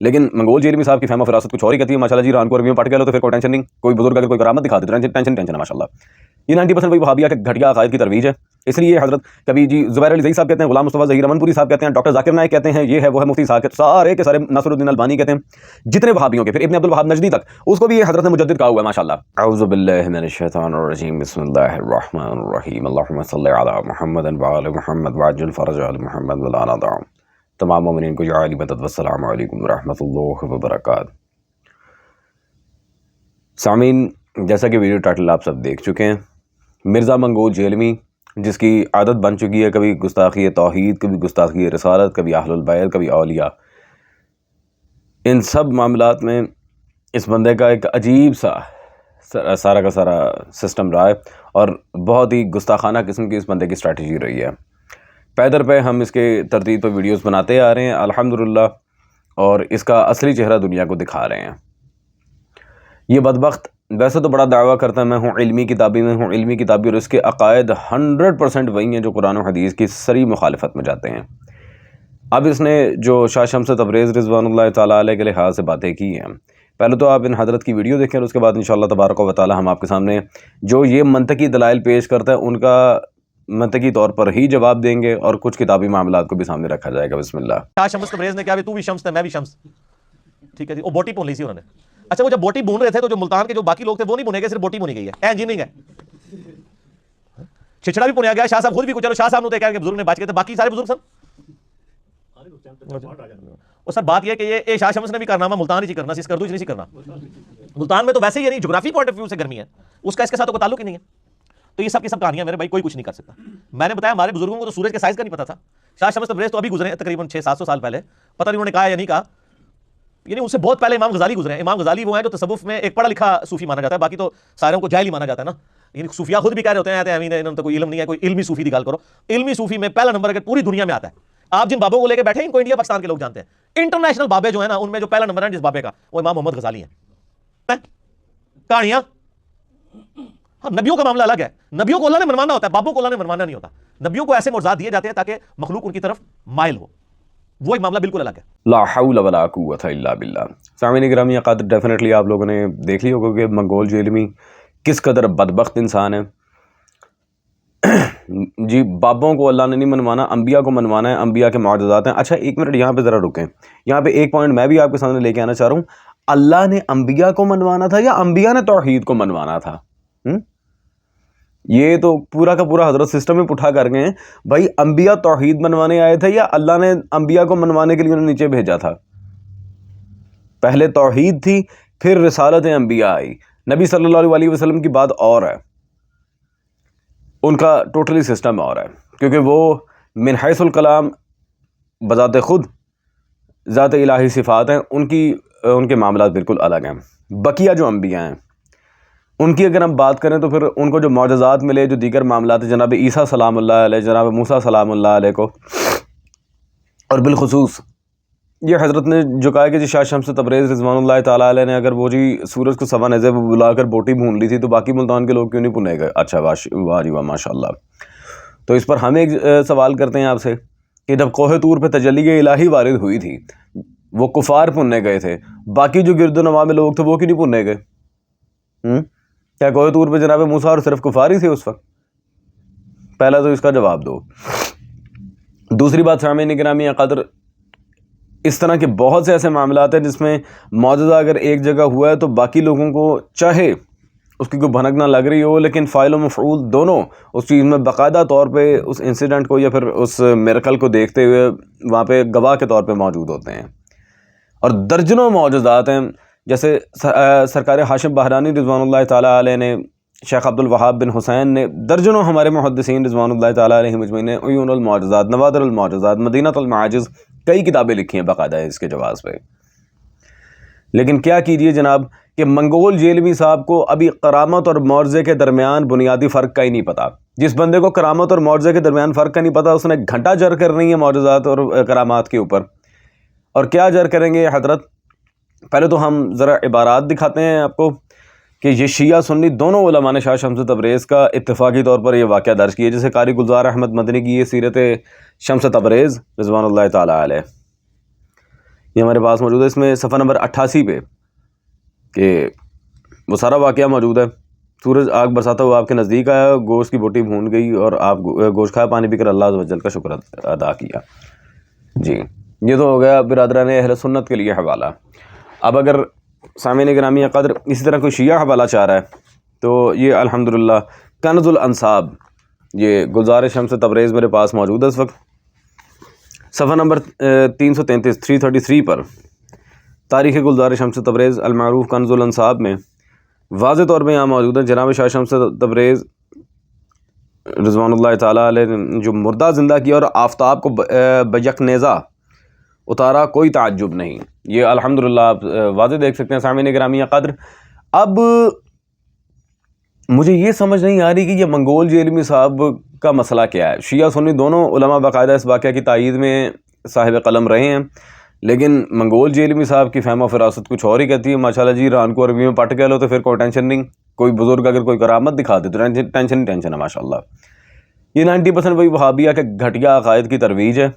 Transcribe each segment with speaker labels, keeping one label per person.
Speaker 1: لیکن منگول جیلمی صاحب کی فہم و فراست کچھ اور ہی کہتی ہے ماشاءاللہ جی، رانکو عربی میں پڑھ کے لو تو پھر کوئی ٹینشن نہیں، کوئی بزرگ اگر کوئی کرامت دکھا دے تو ٹینشن ہے ماشاءاللہ۔ یہ 90% وہی وہابیہ کے گھٹیا عقائد کی ترویج ہے۔ اس لیے حضرت کبھی جی زبیر علی زئی صاحب کہتے ہیں، غلام مصطفیٰ ظہیر امن پوری صاحب کہتے ہیں، ڈاکٹر ذاکر نائک کہتے ہیں، یہ ہے وہ ہے مفتی صاحب، سارے کے سارے ناصر الدین البانی کہتے ہیں، جتنے وہابیوں کے، پھر ابن عبد الوہاب نجدی تک، اس کو بھی یہ حضرت نے مجدد کہا ہوا ہے ماشاءاللہ۔ اعوذ باللہ من الشیطان الرجیم، بسم اللہ الرحمن الرحیم، اللہم صلی علی محمد وآل محمد وعجل فرج آل محمد ولا دعم۔ تمام مومنین کو یا علی مدد، والسلام علیکم ورحمۃ اللہ وبرکاتہ۔ سامعین، جیسا کہ ویڈیو ٹائٹل آپ سب دیکھ چکے ہیں، مرزا منگول جیلمی جس کی عادت بن چکی ہے کبھی گستاخی توحید، کبھی گستاخی رسالت، کبھی اہل البیت، کبھی اولیاء، ان سب معاملات میں اس بندے کا ایک عجیب سا سارا کا سارا سسٹم رہا ہے، اور بہت ہی گستاخانہ قسم کی اس بندے کی اسٹریٹجی رہی ہے۔ پے در پہ ہم اس کے ترتیب پہ ویڈیوز بناتے آ رہے ہیں الحمدللہ، اور اس کا اصلی چہرہ دنیا کو دکھا رہے ہیں۔ یہ بدبخت ویسے تو بڑا دعویٰ کرتا ہے میں ہوں علمی کتابی، میں ہوں علمی کتابی، اور اس کے عقائد 100% وہی ہیں جو قرآن و حدیث کی سری مخالفت میں جاتے ہیں۔ اب اس نے جو شاہ شمس تبریز رضوان اللہ تعالیٰ علیہ کے لحاظ سے باتیں کی ہیں، پہلے تو آپ ان حضرت کی ویڈیو دیکھیں، اور اس کے بعد انشاءاللہ تبارک و تعالیٰ ہم آپ کے سامنے جو یہ منطقی دلائل پیش کرتا ہے ان کا منطقی طور پر ہی جواب دیں گے، اور کچھ کتابی معاملات کو بھی سامنے رکھا جائے گا۔ بسم اللہ۔
Speaker 2: شاہ شمس تبریز نے کہا بھی تو بھی شمس تھا میں بھی شمس، ٹھیک ہے جی، وہ بوٹی بھون لی سی انہوں نے۔ اچھا، وہ جب بوٹی بھون رہے تھے تو جو ملتان کے جو باقی لوگ تھے وہ نہیں بھونے گئے، صرف بوٹی بھونی گئی ہے، انجینئرنگ ہے، چھچڑا بھی بھونیا گیا، شاہ صاحب خود بھی کچھ، چلو شاہ صاحب نے کہا کہ بزرگ نے بچ گئے تھے، باقی سارے بزرگ سن۔ اور سر بات یہ کہ یہ شاہ شمس نے بھی کارنامہ ملتان ہی کرنا سی، اس کردو نہیں سی کرنا، ملتان میں تو ویسے ہی نہیں، جغرافی پوائنٹ آف ویو سے گرمی ہے، اس کا اس کے ساتھ کوئی تعلق ہی نہیں ہے۔ تو یہ سب کی سب کہانیاں میرے بھائی کوئی کچھ نہیں کر سکتا۔ میں نے بتایا ہمارے بزرگوں کو تو سورج کے سائز کا نہیں پتا تھا۔ شاہ شمس تبریز تو ابھی گزرے ہیں تقریباً 600-700 سال پہلے، پتہ نہیں انہوں نے کہا یا نہیں کہا، یعنی ان سے بہت پہلے امام غزالی گزرے ہیں۔ امام غزالی وہ ہیں جو تصوف میں ایک پڑھا لکھا صوفی مانا جاتا ہے، باقی تو ساروں کو جاہل ہی مانا جاتا ہے نا۔ یعنی صوفیہ خود بھی کہہ رہے ہوتے ہیں انہوں نے تو کوئی علم نہیں ہے، کوئی علمی صوفی دی گل کرو۔ علمی صوفی میں پہلا نمبر اگر پوری دنیا میں آتا ہے، آپ جن بابوں کو لے کے بیٹھے ہیں ان کو انڈیا پاکستان کے لوگ جانتے ہیں، انٹرنیشنل بابے جو ہیں نا ان میں جو پہلا نمبر ہے جس بابے کا، وہ امام محمد غزالی ہیں۔ کہانیاں، ہاں نبیوں کا معاملہ الگ ہے، نبیوں کو اللہ نے منوانا ہوتا ہے، بابوں کو اللہ نے منوانا نہیں ہوتا۔ نبیوں کو ایسے معجزات دیے جاتے ہیں تاکہ مخلوق ان کی طرف مائل ہو، وہ ایک معاملہ بالکل الگ ہے۔
Speaker 1: لا حول ولا قوت الا باللہ۔ سامعین گرامی قدر، ڈیفینیٹلی آپ لوگوں نے دیکھ لی ہوگا کہ منگول جیلمی کس قدر بدبخت انسان ہے۔ جی، بابوں کو اللہ نے نہیں منوانا، انبیاء کو منوانا ہے، انبیاء کے معجزات ہیں۔ اچھا ایک منٹ یہاں پہ ذرا رکیں، یہاں پہ ایک پوائنٹ میں بھی آپ کے سامنے لے کے آنا چاہ رہا ہوں۔ اللہ نے انبیاء کو منوانا تھا یا انبیاء نے توحید کو منوانا تھا؟ یہ تو پورا کا پورا حضرت سسٹم میں اٹھا کر گئے ہیں بھائی، انبیاء توحید منوانے آئے تھے یا اللہ نے انبیاء کو منوانے کے لیے انہیں نیچے بھیجا تھا؟ پہلے توحید تھی، پھر رسالت انبیاء آئی۔ نبی صلی اللہ علیہ وسلم کی بات اور ہے، ان کا ٹوٹلی سسٹم اور ہے، کیونکہ وہ من حیث الکلام بذات خود ذات الہی صفات ہیں، ان کے معاملات بالکل الگ ہیں۔ بقیہ جو انبیاء ہیں ان کی اگر ہم بات کریں تو پھر ان کو جو معجزات ملے، جو دیگر معاملات، جناب عیسیٰ سلام اللہ علیہ، جناب موسیٰ سلام اللہ علیہ کو، اور بالخصوص یہ حضرت نے جو کہا کہ جی شاہ شمس تبریز رضوان اللہ تعالیٰ علیہ نے اگر وہ جی سورج کو سوا نیزے پہ بلا کر بوٹی بھون لی تھی تو باقی ملتان کے لوگ کیوں نہیں بھونے گئے؟ اچھا واہ جی واہ ماشاء اللہ۔ تو اس پر ہم ایک سوال کرتے ہیں آپ سے کہ جب کوہ طور پہ تجلی الہی وارد ہوئی تھی، وہ کفار بھوننے گئے تھے، باقی جو گرد و نواح میں لوگ تھے وہ کیوں نہیں بھونے گئے؟ کیا کوہ طور پہ جناب موسیٰ اور صرف کفار ہی تھے اس وقت؟ پہلا تو اس کا جواب دو۔ دوسری بات سامعین گرامی قدر، اس طرح کے بہت سے ایسے معاملات ہیں جس میں معجزہ اگر ایک جگہ ہوا ہے تو باقی لوگوں کو چاہے اس کی کوئی بھنک نہ لگ رہی ہو، لیکن فاعل و مفعول دونوں اس چیز میں باقاعدہ طور پہ اس انسیڈنٹ کو یا پھر اس میریکل کو دیکھتے ہوئے وہاں پہ گواہ کے طور پہ موجود ہوتے ہیں۔ اور درجنوں معجزات ہیں، جیسے سرکار ہاشم بحرانی رضوان اللہ تعالیٰ علیہ نے، شیخ عبد الوہاب بن حسین نے، درجنوں ہمارے محدثین رضوان اللہ تعالیٰ علیہ مجمعین نے عیون المعجزات، نوادر المعجزات، مدینۃ المعاجز، کئی کتابیں لکھی ہیں باقاعدہ اس کے جواز پہ۔ لیکن کیا کیجئے جناب کہ منگول جیلمی صاحب کو ابھی کرامت اور معجزے کے درمیان بنیادی فرق کا ہی نہیں پتا۔ جس بندے کو کرامت اور معجزے کے درمیان فرق کا نہیں پتا، اس نے گھنٹہ جر کرنی ہے معجزات اور کرامات کے اوپر۔ اور کیا جر کریں گے حضرت؟ پہلے تو ہم ذرا عبارات دکھاتے ہیں آپ کو کہ یہ شیعہ سنی دونوں علماء نے شاہ شمس تبریز کا اتفاقی طور پر یہ واقعہ درج کیا، جیسے قاری گلزار احمد مدنی کی یہ سیرت شمس تبریز رضوان اللہ تعالیٰ علیہ، یہ ہمارے پاس موجود ہے، اس میں صفحہ نمبر 88 پہ کہ وہ سارا واقعہ موجود ہے. سورج آگ برساتا ہوا آپ کے نزدیک آیا، گوشت کی بوٹی بھون گئی اور آپ گوشت کھایا، پانی پی کر اللہ عز و جل کا شکر ادا کیا. جی یہ تو ہو گیا برادران اہل سنت کے لیے حوالہ. اب اگر سامعین گرامی قدر اسی طرح کوئی شیعہ حوالہ چاہ رہا ہے تو یہ الحمدللہ کنز الانصاب، یہ گلزار شمس تبریز میرے پاس موجود ہے اس وقت. صفحہ نمبر 333 پر تاریخ گلزار شمس تبریز المعروف کنز الانصاب میں واضح طور پہ یہاں موجود ہے. جناب شاہ شمس تبریز رضوان اللہ تعالیٰ علیہ نے جو مردہ زندہ کیا اور آفتاب کو بیک نیزہ اتارا، کوئی تعجب نہیں. یہ الحمدللہ آپ واضح دیکھ سکتے ہیں سامعین گرامی قدر. اب مجھے یہ سمجھ نہیں آ رہی کہ یہ منگول جیلمی صاحب کا مسئلہ کیا ہے. شیعہ سنی دونوں علماء باقاعدہ اس واقعہ کی تائید میں صاحب قلم رہے ہیں، لیکن منگول جیلمی صاحب کی فہم و فراست کچھ اور ہی کہتی ہے. ماشاءاللہ جی ران کو عربی میں پٹ کہہ لو تو پھر کوئی ٹینشن نہیں. کوئی بزرگ اگر کوئی کرامت دکھا دے تو ٹینشن ہے ماشاءاللہ. یہ 90% وہی وہابیہ کے گھٹیا عقائد کی ترویج ہے.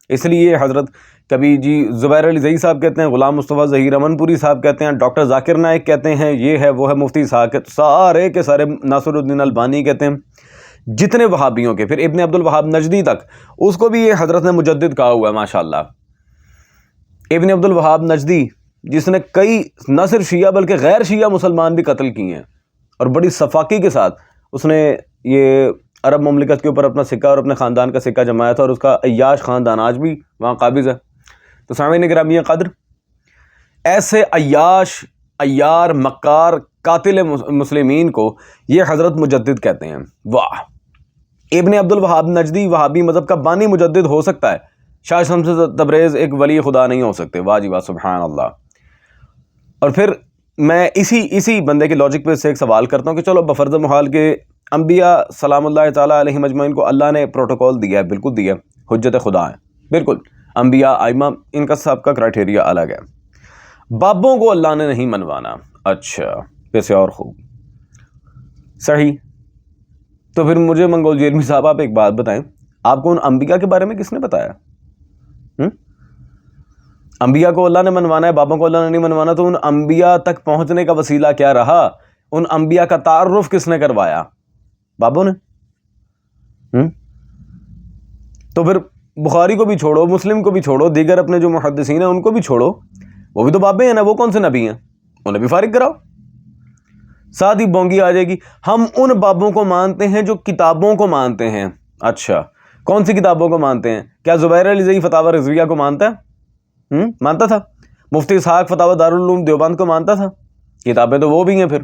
Speaker 1: اس لیے حضرت کبھی جی زبیر علی زئی صاحب کہتے ہیں، غلام مصطفیٰ ظہیر امن پوری صاحب کہتے ہیں، ڈاکٹر ذاکر نائک کہتے ہیں، یہ ہے وہ ہے، مفتی سارے کے سارے ناصر الدین البانی کہتے ہیں، جتنے وہابیوں کے، پھر ابن عبد الوہاب نجدی تک اس کو بھی یہ حضرت نے مجدد کہا ہوا ہے ماشاءاللہ. ابن عبد الوہاب نجدی جس نے کئی نہ صرف شیعہ بلکہ غیر شیعہ مسلمان بھی قتل کیے ہیں، اور بڑی صفاقی کے ساتھ اس نے یہ عرب مملکت کے اوپر اپنا سکہ اور اپنے خاندان کا سکہ جمایا تھا، اور اس کا عیاش خاندان آج بھی وہاں قابض ہے. تو سامعین گرامی قدر ایسے عیاش عیار مکار قاتل مسلمین کو یہ حضرت مجدد کہتے ہیں. واہ، ابن عبد الوہاب نجدی وہابی مذہب کا بانی مجدد ہو سکتا ہے، شاہ شمس تبریز ایک ولی خدا نہیں ہو سکتے. واہ جی واہ، سبحان اللہ. اور پھر میں اسی بندے کے لاجک پہ سے ایک سوال کرتا ہوں کہ چلو بفرض محال کے انبیاء سلام اللہ تعالیٰ علیہ مجمعین کو اللہ نے پروٹوکول دیا ہے، بالکل دیا ہے، حجت خدا ہے بالکل. انبیاء ائمہ ان کا سب کا کرائٹیریا الگ ہے. بابوں کو اللہ نے نہیں منوانا. اچھا کیسے اور خوب صحیح. تو پھر مجھے منگول جیلمی صاحب آپ ایک بات بتائیں، آپ کو ان انبیاء کے بارے میں کس نے بتایا؟ انبیاء کو اللہ نے منوانا ہے، بابوں کو اللہ نے نہیں منوانا، تو ان انبیاء تک پہنچنے کا وسیلہ کیا رہا؟ ان انبیاء کا تعارف کس نے کروایا؟ بابوں نے. تو پھر بخاری کو بھی چھوڑو، مسلم کو بھی چھوڑو، دیگر اپنے جو محدثین ہیں ان کو بھی چھوڑو، وہ بھی تو بابے ہیں نا، وہ کون سے نبی ہیں؟ انہیں بھی فارغ کراؤ. ساتھ ہی بونگی آ جائے گی، ہم ان بابوں کو مانتے ہیں جو کتابوں کو مانتے ہیں. اچھا کون سی کتابوں کو مانتے ہیں؟ کیا زبیر علی زئی فتاوی رضویہ کو مانتا ہے؟ مانتا تھا. مفتی اسحاق فتاوی دارالعلوم دیوبند کو مانتا تھا. کتابیں تو وہ بھی ہیں. پھر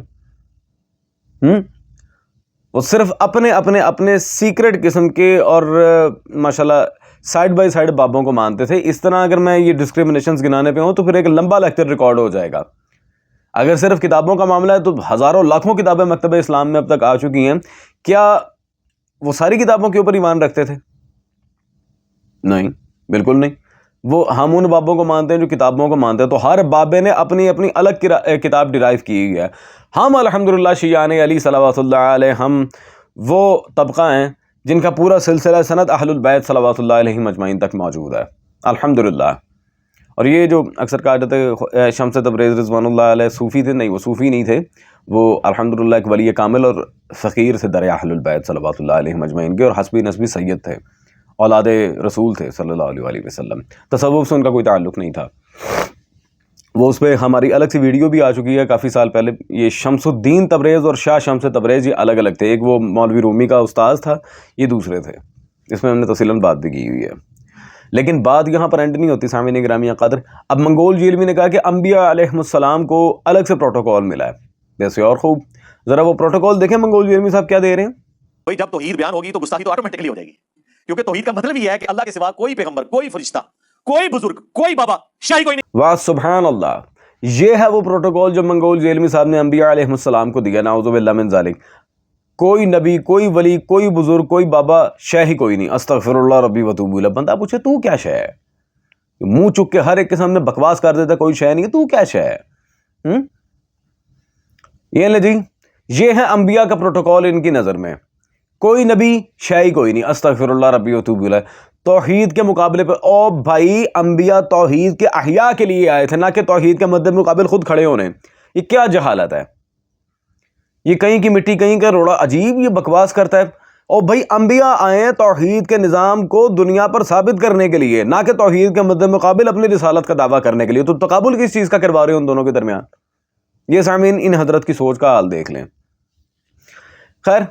Speaker 1: وہ صرف اپنے سیکرٹ قسم کے اور ماشاءاللہ سائڈ بائی سائڈ بابوں کو مانتے تھے. اس طرح اگر میں یہ ڈسکریمنیشنز گنانے پہ ہوں تو پھر ایک لمبا لیکچر ریکارڈ ہو جائے گا. اگر صرف کتابوں کا معاملہ ہے تو ہزاروں لاکھوں کتابیں مکتبہ اسلام میں اب تک آ چکی ہیں. کیا وہ ساری کتابوں کے اوپر ایمان رکھتے تھے؟ نہیں، بالکل نہیں. وہ ہم ان بابوں کو مانتے ہیں جو کتابوں کو مانتے ہیں. تو ہر بابے نے اپنی الگ کتاب ڈرائیو کی ہوئی ہے. ہم الحمدللہ شیعان علی صلوات اللہ علیہ، ہم وہ طبقہ ہیں جن کا پورا سلسلہ سند اہل البیت صلوات اللہ علیہ مجمعین تک موجود ہے الحمدللہ. اور یہ جو اکثر کہا جاتا ہے شمس تبریز رضوان اللہ علیہ صوفی تھے، نہیں، وہ صوفی نہیں تھے، وہ الحمدللہ ایک ولی کامل اور فقیر سے دریا اہل البیت صلوات اللہ علیہ مجمعین کے، اور حسبی نسبی سید تھے، اولاد رسول تھے صلی اللہ علیہ وسلم. تصوف سے ان کا کوئی تعلق نہیں تھا. وہ اس پہ ہماری الگ سی ویڈیو بھی آ چکی ہے کافی سال پہلے. یہ شمس الدین تبریز اور شاہ شمس تبریز یہ الگ الگ تھے. ایک وہ مولوی رومی کا استاذ تھا، یہ دوسرے تھے. اس میں ہم نے تفصیلاً بات بھی کی ہوئی ہے. لیکن بات یہاں پر اینڈ نہیں ہوتی سامعین گرامی قدر. اب منگول جیلمی نے کہا کہ انبیاء علیہ السلام کو الگ سے پروٹوکول ملا ہے. ویسے اور خوب، ذرا وہ پروٹوکول دیکھیں منگول جیلمی صاحب کیا دے رہے ہیں.
Speaker 2: بھائی جب توحید بیان ہوگی تو گستاخی تو آٹومیٹکلی ہو جائے گی، کیونکہ توحید کا مطلب یہ ہے کہ اللہ کے سوا کوئی پیغمبر، کوئی فرشتہ، کوئی بزرگ، کوئی بابا، شاہی کوئی نہیں.
Speaker 1: واہ سبحان اللہ. یہ ہے وہ پروٹوکول جو منگول جیلمی صاحب نے انبیاء علیہ السلام کو دیا. نعوذ باللہ من ذالک. کوئی نبی، کوئی ولی، کوئی بزرگ، کوئی بابا، شے ہی کوئی نہیں. استغفر اللہ ربی وتوب الیہ. بندہ پوچھے تو کیا شے ہے؟ منہ چک کے ہر ایک کے سامنے بکواس کر دیتا، کوئی شے نہیں، تو کیا شے ہے؟ یہ لے جی، یہ ہے انبیاء کا پروٹوکول ان کی نظر میں. کوئی نبی، شے ہی کوئی نہیں. استغفر اللہ ربی وتوب الیہ. توحید کے مقابلے پہ. او بھائی انبیاء توحید کے احیاء کے لیے آئے تھے، نہ کہ توحید کے مد مقابل خود کھڑے ہونے. یہ کیا جہالت ہے؟ یہ کہیں کی مٹی کہیں کا روڑا، عجیب یہ بکواس کرتا ہے. او بھائی انبیاء آئے ہیں توحید کے نظام کو دنیا پر ثابت کرنے کے لیے، نہ کہ توحید کے مد مقابل اپنی رسالت کا دعویٰ کرنے کے لیے. تو تقابل کس چیز کا کروا رہے ہو ان دونوں کے درمیان؟ یہ سامعین ان حضرت کی سوچ کا حال دیکھ لیں. خیر،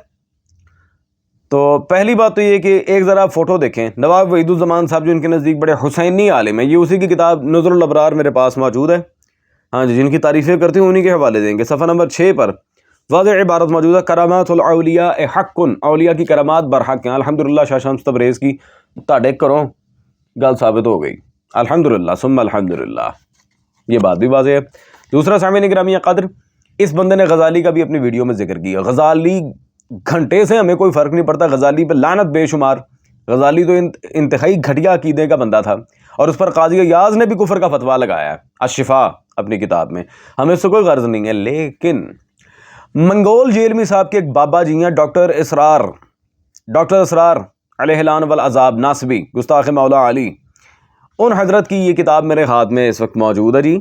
Speaker 1: تو پہلی بات تو یہ کہ ایک ذرا فوٹو دیکھیں. نواب وحید الزمان صاحب جو ان کے نزدیک بڑے حسینی عالم ہیں، یہ اسی کی کتاب نظر الابرار میرے پاس موجود ہے. ہاں جی، جن کی تعریفیں کرتی ہوں انہی کے حوالے دیں گے. صفحہ نمبر 6 پر واضح عبارت موجود ہے، کرامات الاولیاء حق، اولیاء کی کرامات برحق ہیں. الحمدللہ شاہ شمس تبریز کی تاڑے کرو گل ثابت ہو گئی. الحمدللہ ثم الحمدللہ، یہ بات بھی واضح ہے. دوسرا سامعین گرامی قدر، اس بندے نے غزالی کا بھی اپنی ویڈیو میں ذکر کیا. غزالی گھنٹے سے ہمیں کوئی فرق نہیں پڑتا، غزالی پہ لعنت بے شمار. غزالی تو انتہائی گھٹیا عقیدے کا بندہ تھا، اور اس پر قاضی ایاز نے بھی کفر کا فتویٰ لگایا ہے الشفا اپنی کتاب میں. ہمیں اس سے کوئی غرض نہیں ہے. لیکن منگول جیلمی صاحب کے ایک بابا جی ہیں، ڈاکٹر اسرار علیہ لعن والعذاب ناصبی، گستاخ مولا علی. ان حضرت کی یہ کتاب میرے ہاتھ میں اس وقت موجود ہے جی.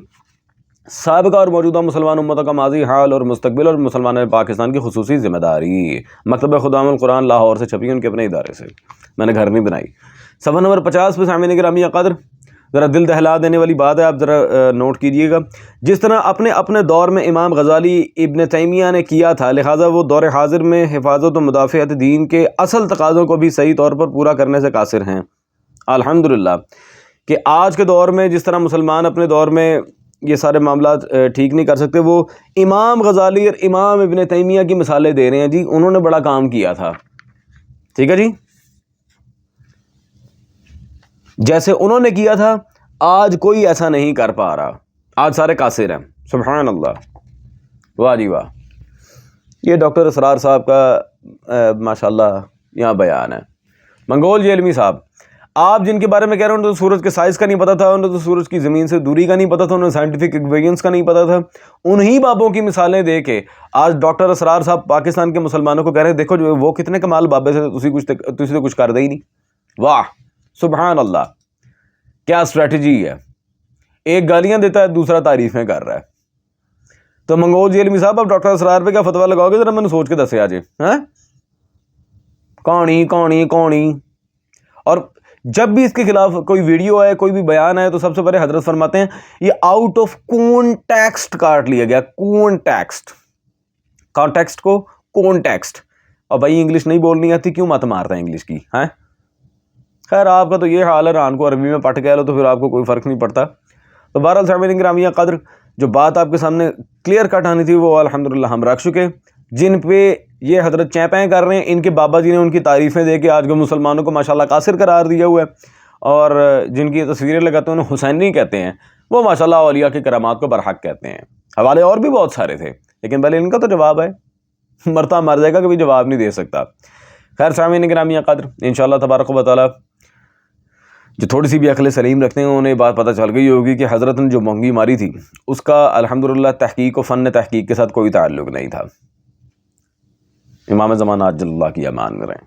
Speaker 1: سابقہ اور موجودہ مسلمان امتوں کا ماضی، حال اور مستقبل، اور مسلمان پاکستان کی خصوصی ذمہ داری. مکتبہ خدام القرآن لاہور سے چھپی، ان کے اپنے ادارے سے، میں نے گھر نہیں بنائی. صفحہ نمبر 50 پہ سامعین گرامی قدر ذرا دل دہلا دینے والی بات ہے، آپ ذرا نوٹ کیجئے گا. جس طرح اپنے دور میں امام غزالی ابن تیمیہ نے کیا تھا، لہٰذا وہ دور حاضر میں حفاظت و مدافعت دین کے اصل تقاضوں کو بھی صحیح طور پر پورا کرنے سے قاصر ہیں. الحمدللہ کہ آج کے دور میں جس طرح مسلمان اپنے دور میں یہ سارے معاملات ٹھیک نہیں کر سکتے، وہ امام غزالی اور امام ابن تیمیہ کی مثالیں دے رہے ہیں جی. انہوں نے بڑا کام کیا تھا، ٹھیک ہے جی. جیسے انہوں نے کیا تھا آج کوئی ایسا نہیں کر پا رہا. آج سارے قاصر ہیں. سبحان اللہ، واہ جی واہ. یہ ڈاکٹر اسرار صاحب کا ماشاءاللہ یہاں بیان ہے. منگول جیلمی صاحب، آپ جن کے بارے میں کہہ رہے ہیں، انہیں تو سورج کے سائز کا نہیں پتا تھا، انہیں تو سورج کی زمین سے دوری کا نہیں پتا تھا، انہیں سائنٹیفک ایکویشنز کا نہیں پتا تھا. انہی بابوں کی مثالیں دے کے آج ڈاکٹر اسرار صاحب پاکستان کے مسلمانوں کو کہہ رہے ہیں دیکھو جو وہ کتنے کمال بابے سے، تسی تو کچھ کر دے ہی نہیں. واہ سبحان اللہ، کیا اسٹریٹجی ہے. ایک گالیاں دیتا ہے، دوسرا تعریفیں کر رہا ہے. تو منگول جیلمی صاحب، آپ ڈاکٹر اسرار پہ کیا فتویٰ لگاؤ گے؟ ذرا میں نے سوچ کے دسے آج. ہاں کہانی. اور جب بھی اس کے خلاف کوئی ویڈیو آئے، کوئی بھی بیان آئے، تو سب سے پہلے حضرت فرماتے ہیں یہ آؤٹ آف کونٹیکسٹ کاٹ لیا گیا. کانٹیکسٹ کو کونٹیکسٹ. اور بھائی انگلش نہیں بولنی آتی، کیوں مت مارتا ہے انگلش کی؟ ہاں خیر، آپ کا تو یہ حال ہے، ران کو عربی میں پٹ کہہ لو تو پھر آپ کو کوئی فرق نہیں پڑتا. تو بہرحال سامعین گرامی قدر، جو بات آپ کے سامنے کلیئر کٹ آنی تھی وہ الحمدللہ ہم رکھ چکے. جن پہ یہ حضرت چیپیں کر رہے ہیں، ان کے بابا جی نے ان کی تعریفیں دے کے آج کے مسلمانوں کو ماشاءاللہ قاصر قرار دیا ہوا ہے، اور جن کی تصویریں لگاتے ہیں انہیں حسینی کہتے ہیں، وہ ماشاءاللہ اولیاء کی کرامات کو برحق کہتے ہیں. حوالے اور بھی بہت سارے تھے، لیکن پہلے ان کا تو جواب ہے. مرتا مر جائے گا، کبھی جواب نہیں دے سکتا. خیر سامعین گرامی قدر، انشاءاللہ تبارک و تعالی جو تھوڑی سی بھی عقل سلیم رکھتے ہیں انہیں بات پتہ چل گئی ہوگی کہ حضرت نے جو مونگی ماری تھی اس کا الحمدللہ تحقیق و فن تحقیق کے ساتھ کوئی تعلق نہیں تھا. امام زمانہ عجل اللہ کی امان میں رہیں.